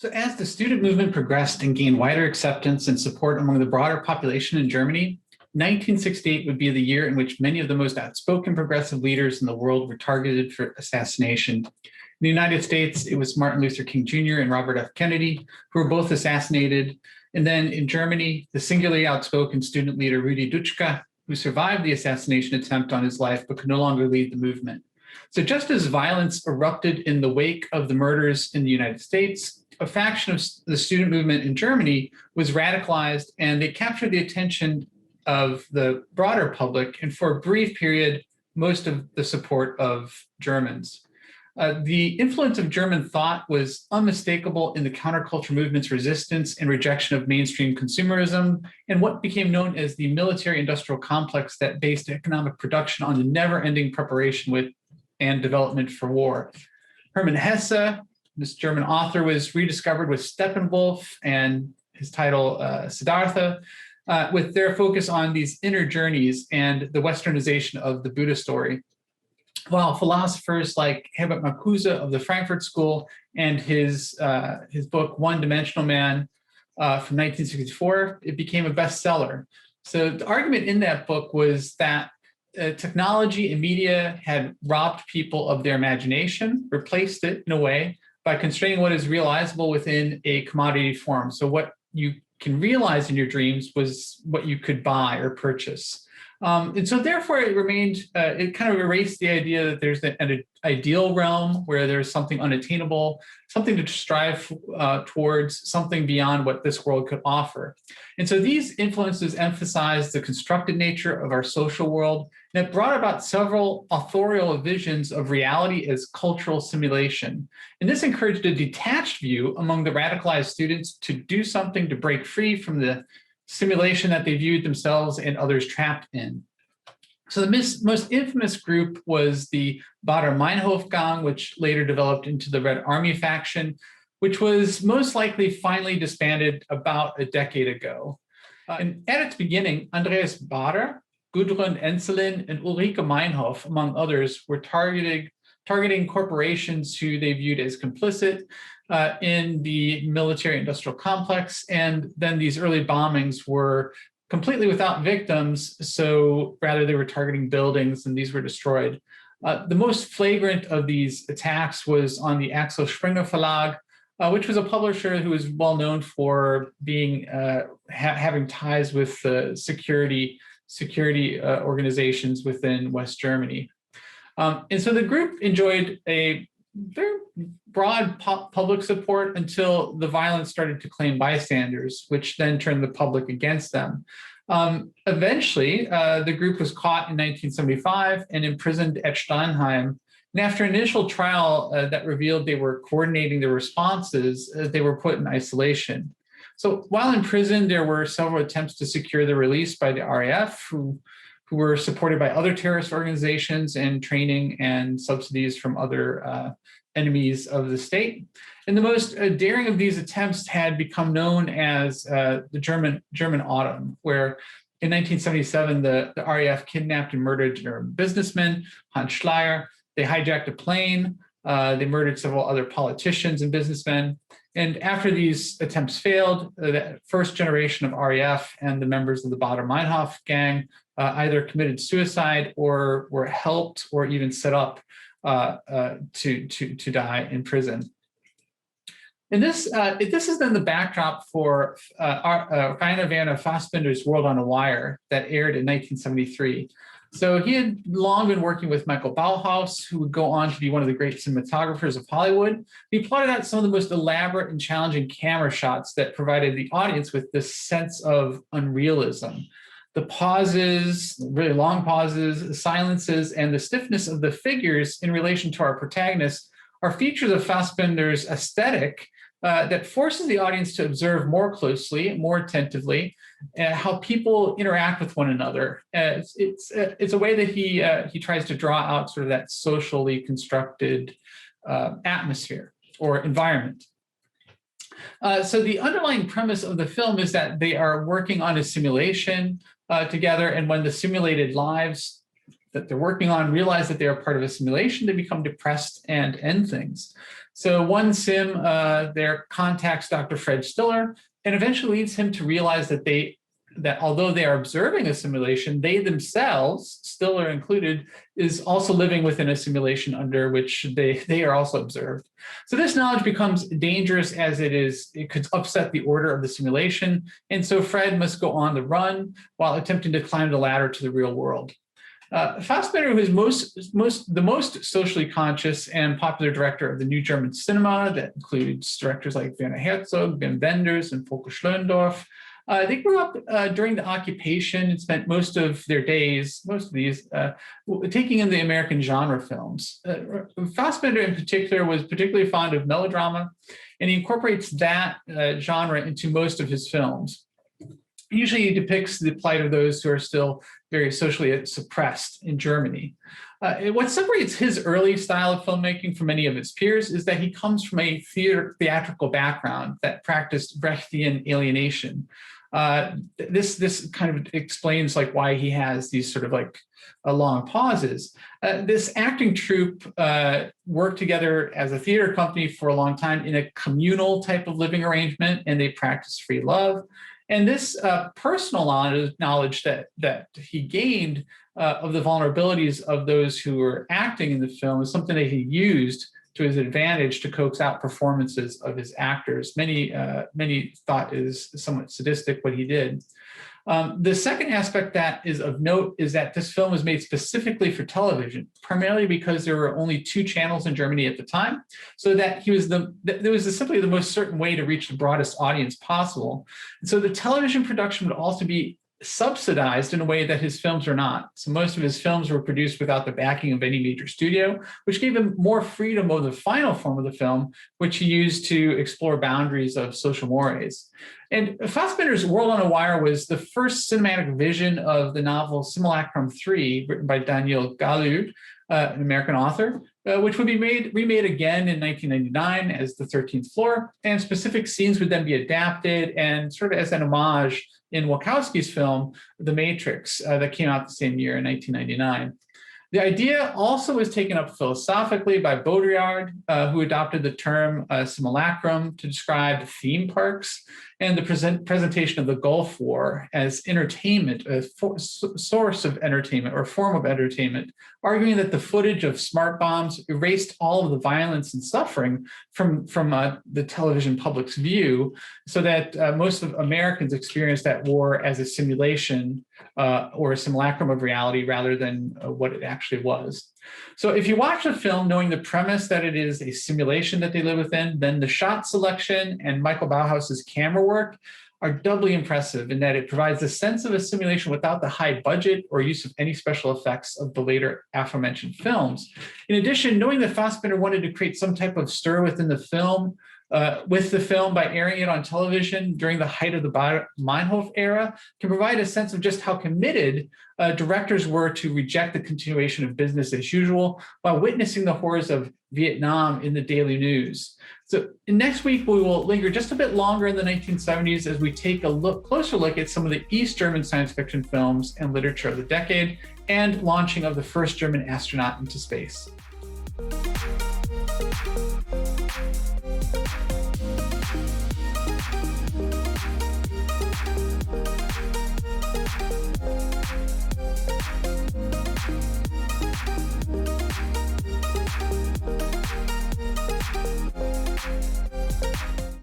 So as the student movement progressed and gained wider acceptance and support among the broader population in Germany, 1968 would be the year in which many of the most outspoken progressive leaders in the world were targeted for assassination. In the United States, it was Martin Luther King Jr. and Robert F. Kennedy, who were both assassinated. And then in Germany, the singularly outspoken student leader Rudi Dutschke, who survived the assassination attempt on his life but could no longer lead the movement. So just as violence erupted in the wake of the murders in the United States, a faction of the student movement in Germany was radicalized, and they captured the attention of the broader public, and for a brief period, most of the support of Germans. The influence of German thought was unmistakable in the counterculture movement's resistance and rejection of mainstream consumerism and what became known as the military-industrial complex that based economic production on the never-ending preparation with and development for war. Hermann Hesse, this German author, was rediscovered with Steppenwolf and his title Siddhartha, with their focus on these inner journeys and the westernization of the Buddha story. While philosophers like Herbert Marcuse of the Frankfurt School and his book One-Dimensional Man from 1964, it became a bestseller. So the argument in that book was that technology and media had robbed people of their imagination, replaced it in a way by constraining what is realizable within a commodity form. So what you can realize in your dreams was what you could buy or purchase. And so therefore it remained, it kind of erased the idea that there's an ideal realm where there's something unattainable, something to strive towards, something beyond what this world could offer. And so these influences emphasized the constructed nature of our social world, and it brought about several authorial visions of reality as cultural simulation. And this encouraged a detached view among the radicalized students to do something to break free from the simulation that they viewed themselves and others trapped in. So the most infamous group was the Baader-Meinhof Gang, which later developed into the Red Army faction, which was most likely finally disbanded about a decade ago. And at its beginning, Andreas Baader, Gudrun Enselin, and Ulrike Meinhof, among others, were targeting corporations who they viewed as complicit in the military-industrial complex. And then these early bombings were completely without victims, so rather they were targeting buildings and these were destroyed. The most flagrant of these attacks was on the Axel Springer Verlag, which was a publisher who was well known for being having ties with security organizations within West Germany. And so the group enjoyed a very broad public support until the violence started to claim bystanders, which then turned the public against them. Eventually, the group was caught in 1975 and imprisoned at Steinheim. And after an initial trial that revealed they were coordinating their responses, they were put in isolation. So while in prison, there were several attempts to secure their release by the RAF, who were supported by other terrorist organizations and training and subsidies from other enemies of the state. And the most daring of these attempts had become known as the German Autumn, where in 1977, the RAF kidnapped and murdered a businessman, Hans Schleyer. They hijacked a plane. They murdered several other politicians and businessmen. And after these attempts failed, the first generation of RAF and the members of the Baader-Meinhof gang either committed suicide or were helped or even set up to die in prison. And this is then the backdrop for Rainer Werner Fassbinder's World on a Wire that aired in 1973. So he had long been working with Michael Bauhaus, who would go on to be one of the great cinematographers of Hollywood. He plotted out some of the most elaborate and challenging camera shots that provided the audience with this sense of unrealism. The pauses, really long pauses, the silences, and the stiffness of the figures in relation to our protagonists are features of Fassbinder's aesthetic that forces the audience to observe more closely, more attentively, how people interact with one another. It's a way that he tries to draw out sort of that socially constructed atmosphere or environment. So the underlying premise of the film is that they are working on a simulation together, and when the simulated lives that they're working on realize that they are part of a simulation, they become depressed and end things. So one sim there contacts Dr. Fred Stiller and eventually leads him to realize that although they are observing a simulation, they themselves, Stiller included, is also living within a simulation under which they are also observed. So this knowledge becomes dangerous as it could upset the order of the simulation. And so Fred must go on the run while attempting to climb the ladder to the real world. Fassbinder, who is the most socially conscious and popular director of the new German cinema, that includes directors like Werner Herzog, Wim Wenders, and Volker Schlöndorff. They grew up during the occupation and spent most of these, taking in the American genre films. Fassbinder in particular was particularly fond of melodrama, and he incorporates that genre into most of his films. Usually he depicts the plight of those who are still very socially suppressed in Germany. What separates his early style of filmmaking from many of his peers is that he comes from a theatrical background that practiced Brechtian alienation. This kind of explains like why he has these sort of like long pauses. This acting troupe worked together as a theater company for a long time in a communal type of living arrangement, and they practiced free love. And this personal knowledge that he gained of the vulnerabilities of those who were acting in the film is something that he used to his advantage to coax out performances of his actors. Many thought is somewhat sadistic what he did. The second aspect that is of note is that this film was made specifically for television, primarily because there were only 2 channels in Germany at the time, so that there was simply the most certain way to reach the broadest audience possible. And so the television production would also be subsidized in a way that his films are not. So most of his films were produced without the backing of any major studio, which gave him more freedom over the final form of the film, which he used to explore boundaries of social mores. And Fassbinder's World on a Wire was the first cinematic vision of the novel Simulacrum 3, written by Daniel Galud, an American author, which would be remade again in 1999 as The 13th Floor, and specific scenes would then be adapted and sort of as an homage in Wachowski's film, The Matrix, that came out the same year in 1999. The idea also was taken up philosophically by Baudrillard, who adopted the term simulacrum to describe theme parks and the presentation of the Gulf War as entertainment, a source of entertainment or form of entertainment, arguing that the footage of smart bombs erased all of the violence and suffering from the television public's view, so that most of Americans experienced that war as a simulation or a simulacrum of reality rather than what it actually was. So if you watch the film knowing the premise that it is a simulation that they live within, then the shot selection and Michael Bauhaus's camera work are doubly impressive in that it provides a sense of a simulation without the high budget or use of any special effects of the later aforementioned films. In addition, knowing that Fassbinder wanted to create some type of stir within the film, by airing it on television during the height of the Meinhof era can provide a sense of just how committed directors were to reject the continuation of business as usual while witnessing the horrors of Vietnam in the daily news. So next week, we will linger just a bit longer in the 1970s as we take a closer look at some of the East German science fiction films and literature of the decade and launching of the first German astronaut into space.